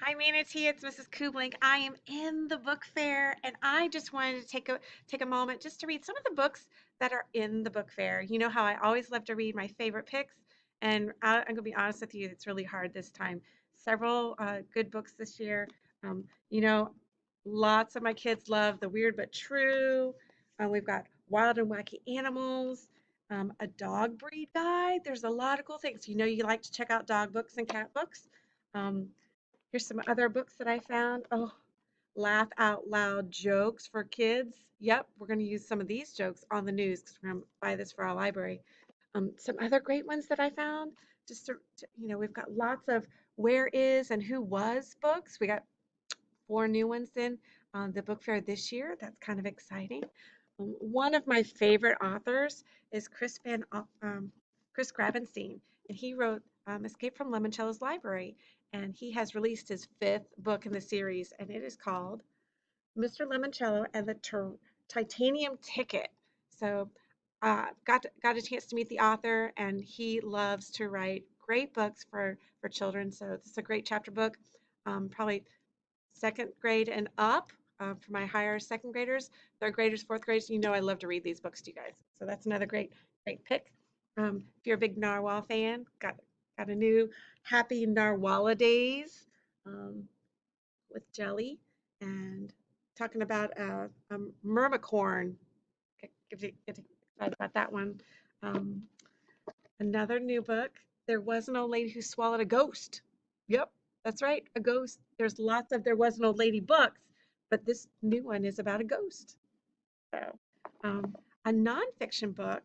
Hi, Manatee. It's Mrs. Kuhblank. I am in the book fair, and I just wanted to take a moment just to read some of the books that are in the book fair. You know how I always love to read my favorite picks, and I'm going to be honest with you, it's really hard this time. Several good books this year. Um, you know, Lots of my kids love The Weird But True. We've got Wild and Wacky Animals, a dog breed guide. There's a lot of cool things. You know, you like to check out dog books and cat books. Um, Here's some other books that I found. Oh, laugh out loud jokes for kids. Yep, we're going to use some of these jokes on the news because we're going to buy this for our library. Some other great ones that I found. We've got lots of where is and who was books. We got four new ones in the book fair this year. That's kind of exciting. One of my favorite authors is Chris Grabenstein, and he wrote Escape from Lemoncello's Library, and he has released his fifth book in the series, and it is called Mr. Lemoncello and the Titanium Ticket. So, got a chance to meet the author, and he loves to write great books for children. So this is a great chapter book. Probably second grade and up for my higher second graders, third graders, fourth graders. You know I love to read these books to you guys. So that's another great pick. If you're a big narwhal fan, got a new Happy Narwhal Days with jelly and talking about a mermicorn. Get excited about that one. Um, Another new book. There was an old lady who swallowed a ghost. Yep, that's right, a ghost. There's lots of There Was an Old Lady books, but this new one is about a ghost. So, um, a nonfiction book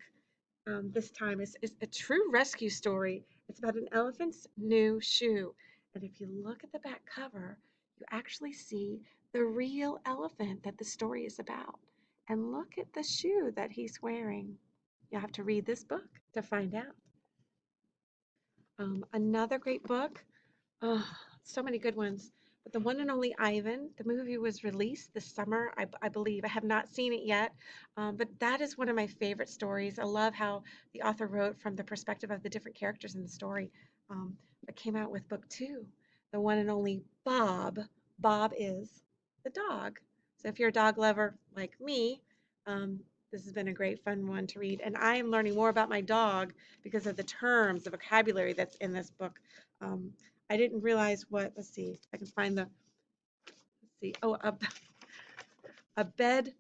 this time is a true rescue story. It's about an elephant's new shoe. And if you look at the back cover, you actually see the real elephant that the story is about. And look at the shoe that he's wearing. You'll have to read this book to find out. Another great book. Oh, so many good ones. But the one and only Ivan, the movie was released this summer, I believe. I have not seen it yet, but that is one of my favorite stories. I love how the author wrote from the perspective of the different characters in the story. It came out with book two, the one and only Bob. Bob is the dog. So if you're a dog lover like me, um, this has been a great fun one to read. And I am learning more about my dog because of the terms, the vocabulary that's in this book. Um, I didn't realize let's see if I can find let's see, a bed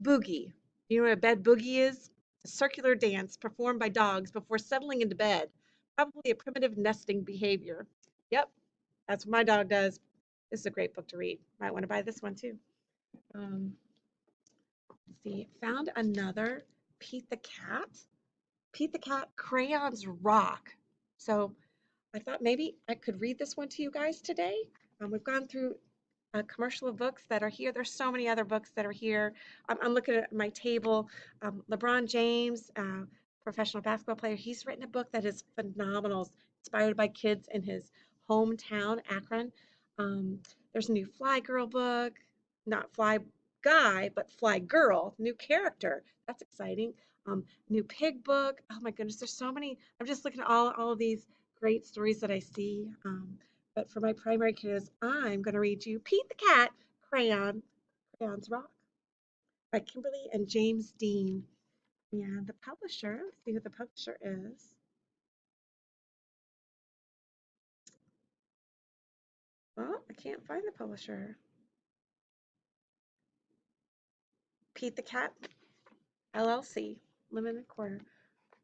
boogie. You know what a bed boogie is? A circular dance performed by dogs before settling into bed. Probably a primitive nesting behavior. Yep, that's what my dog does. This is a great book to read. Might want to buy this one too. Um, let's see, found another Pete the Cat. Pete the Cat Crayons Rock. So I thought maybe I could read this one to you guys today. We've gone through a commercial of books that are here. There's so many other books that are here. I'm looking at my table. LeBron James, professional basketball player, he's written a book that is phenomenal, inspired by kids in his hometown, Akron. There's a new Fly Girl book, not Fly Guy, but Fly Girl, new character. That's exciting. New Pig book. Oh my goodness, there's so many. I'm just looking at all of these great stories that I see. But for my primary kiddos, I'm going to read you Pete the Cat, Crayons Rock by Kimberly and James Dean. And the publisher, let's see who the publisher is. Well, I can't find the publisher. Pete the Cat, LLC, Limited Quarter.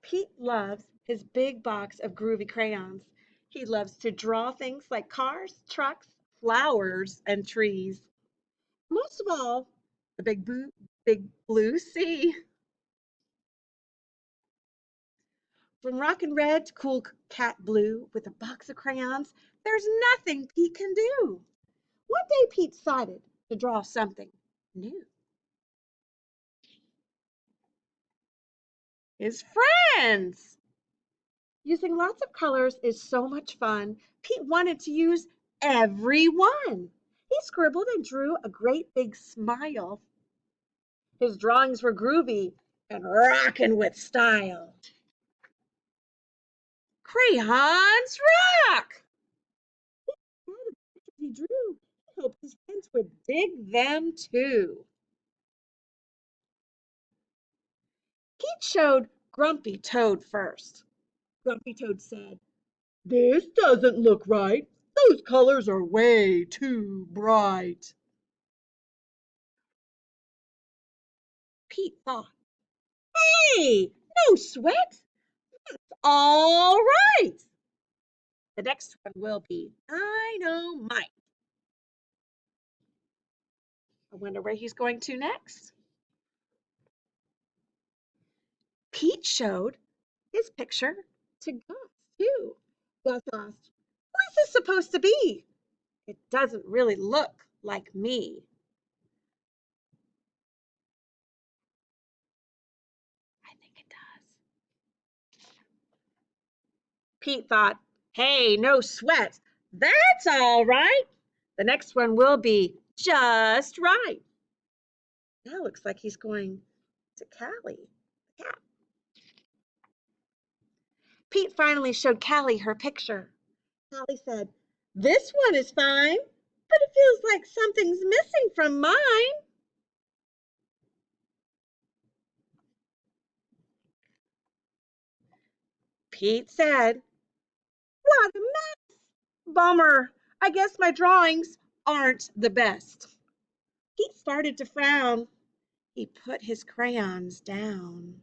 Pete loves his big box of groovy crayons. He loves to draw things like cars, trucks, flowers, and trees. Most of all, the big blue sea. From rockin' red to cool cat blue with a box of crayons, there's nothing Pete can do. One day Pete decided to draw something new. His friends! Using lots of colors is so much fun. Pete wanted to use every one. He scribbled and drew a great big smile. His drawings were groovy and rockin' with style. Crayons rock! drew. He hoped his friends would dig them too. Pete showed Grumpy Toad first. Grumpy Toad said, "This doesn't look right. Those colors are way too bright." Pete thought, "Hey, no sweat. All right. The next one will be Dynamite." I wonder where he's going to next. Pete showed his picture to Gus, too. Gus asked, "Who is this supposed to be? It doesn't really look like me." I think it does. Pete thought, "Hey, no sweat. That's all right. The next one will be just right." Now looks like he's going to Callie, the cat. Pete finally showed Callie her picture. Callie said, "This one is fine, but it feels like something's missing from mine." Pete said, "What a mess! Bummer. I guess my drawings aren't the best." Pete started to frown. He put his crayons down.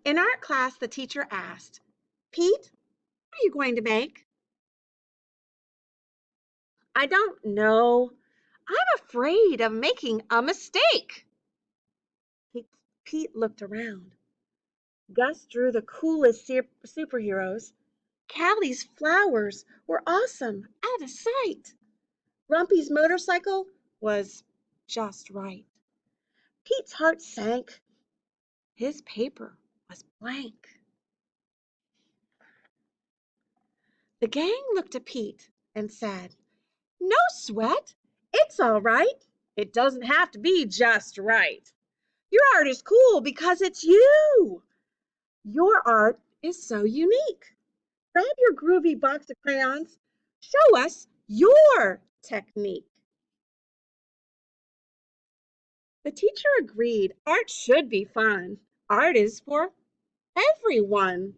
In art class, the teacher asked, "Pete, what are you going to make?" "I don't know. I'm afraid of making a mistake." Pete, Pete looked around. Gus drew the coolest superheroes. Callie's flowers were awesome, out of sight. Grumpy's motorcycle was just right. Pete's heart sank. His paper was blank. The gang looked at Pete and said, "No sweat. It's all right. It doesn't have to be just right. Your art is cool because it's you. Your art is so unique. Grab your groovy box of crayons. Show us your technique." The teacher agreed art should be fun. Art is for everyone.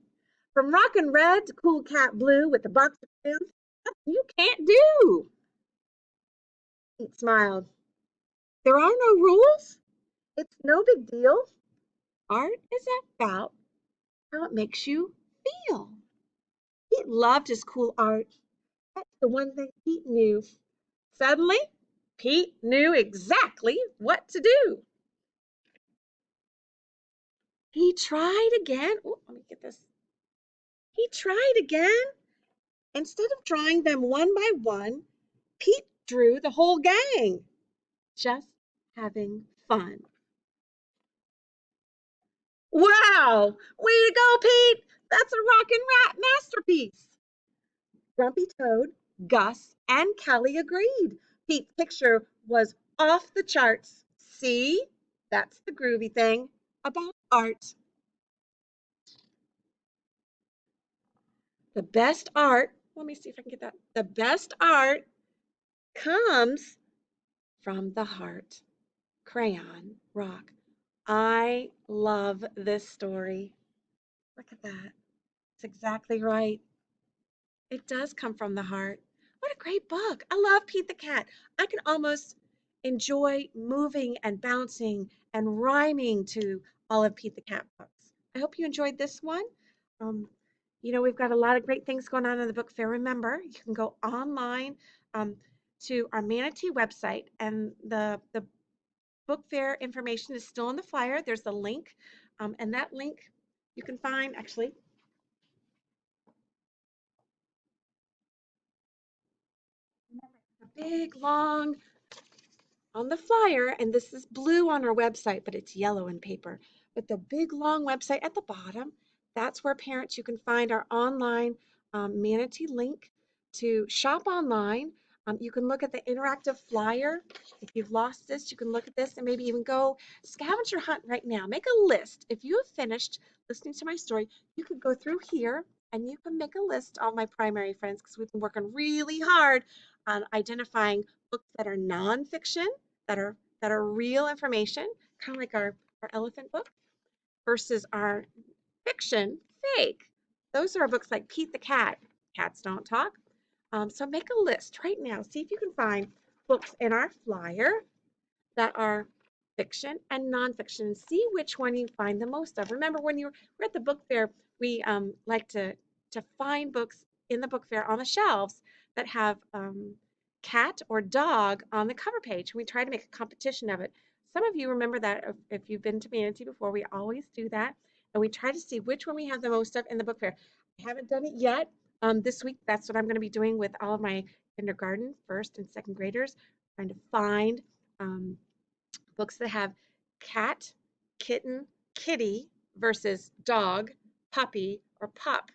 From Rockin' Red to Cool Cat Blue with the box of crayons, nothing you can't do. Pete smiled. There are no rules. It's no big deal. Art is about how it makes you feel. Pete loved his cool art. That's the one thing Pete knew. Suddenly, Pete knew exactly what to do. He tried again. Oh, let me get this. He tried again. Instead of drawing them one by one, Pete drew the whole gang, just having fun. Wow! Way to go, Pete! That's a rockin' rat masterpiece! Grumpy Toad, Gus, and Callie agreed. Pete's picture was off the charts. See? That's the groovy thing about art. The best art, let me see if I can get that. The best art comes from the heart. Crayon Rock. I love this story. Look at that. It's exactly right. It does come from the heart. What a great book. I love Pete the Cat. I can almost enjoy moving and bouncing and rhyming to all of Pete the Cat books. I hope you enjoyed this one. Um, we've got a lot of great things going on in the book fair. Remember, you can go online um, to our Manatee website, and the book fair information is still in the flyer. There's a link, and that link you can find actually. A big long on the flyer, and this is blue on our website, but it's yellow in paper. But the big long website at the bottom, that's where parents, you can find our online Manatee link to shop online. You can look at the interactive flyer. If you've lost this, you can look at this and maybe even go scavenger hunt right now. Make a list. If you have finished listening to my story, you could go through here and you can make a list of my primary friends because we've been working really hard on identifying books that are nonfiction, that are real information, kind of like our elephant book, versus our fiction, fake. Those are books like Pete the Cat. Cats don't talk. So make a list right now. See if you can find books in our flyer that are fiction and nonfiction. See which one you find the most of. Remember, when we're at the book fair, we like to find books in the book fair on the shelves that have cat or dog on the cover page. We try to make a competition of it. Some of you remember that if you've been to Manatee before, we always do that. And we try to see which one we have the most of in the book fair. I haven't done it yet. This week, that's what I'm going to be doing with all of my kindergarten, first, and second graders, trying to find um, books that have cat, kitten, kitty versus dog, puppy, or pup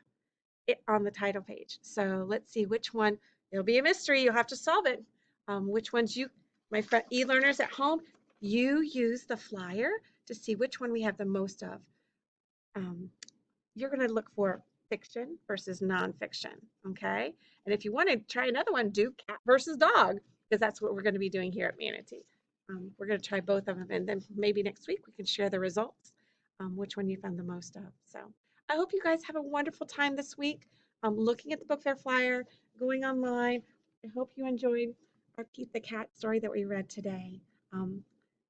on the title page. So let's see which one. It'll be a mystery. You'll have to solve it. Which ones my friend e-learners at home, you use the flyer to see which one we have the most of. Um, you're going to look for fiction versus nonfiction, okay? And if you want to try another one, do cat versus dog, because that's what we're going to be doing here at Manatee. We're going to try both of them, and then maybe next week we can share the results, which one you found the most of. So I hope you guys have a wonderful time this week, looking at the book fair flyer, going online. I hope you enjoyed our Pete the Cat story that we read today. Um,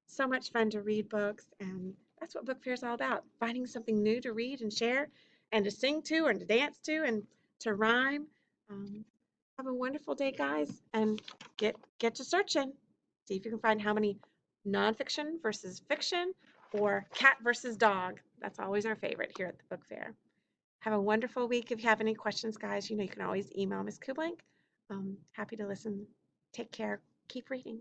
so much fun to read books, and that's what book fair is all about, finding something new to read and share and to sing to and to dance to and to rhyme. um, have a wonderful day, guys, and get to searching. See if you can find how many nonfiction versus fiction or cat versus dog. That's always our favorite here at the book fair. Have a wonderful week. If you have any questions, guys, you know you can always email Miss Kuhblank. Happy to listen. Take care. Keep reading.